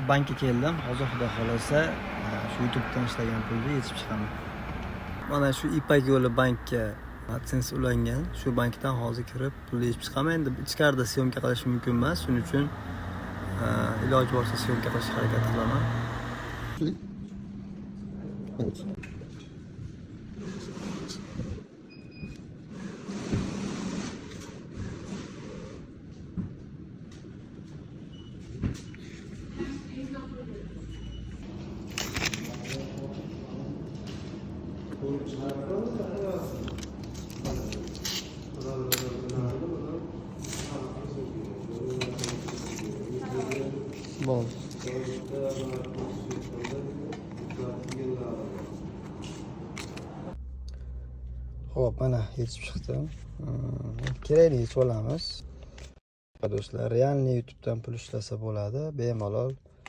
Bankka keldim. Hozir xudo xolasa shu YouTubedan ishlagan pulni yechib chiqaman. Mana shu Ipak yo'li bankka AdSense ulangan. Shu bankdan hozir kirib pulni yechib chiqaman. Endi ichkarida syomka qilish mumkin emas. Shuning uchun iloji boricha syomka qilishga harakat qilaman. Bol. Xo'p, mana yetib chiqdim. Kerakli yechib olamiz. Do'stlar, realniy YouTubedan pul ishlasa bo'ladi, bemalol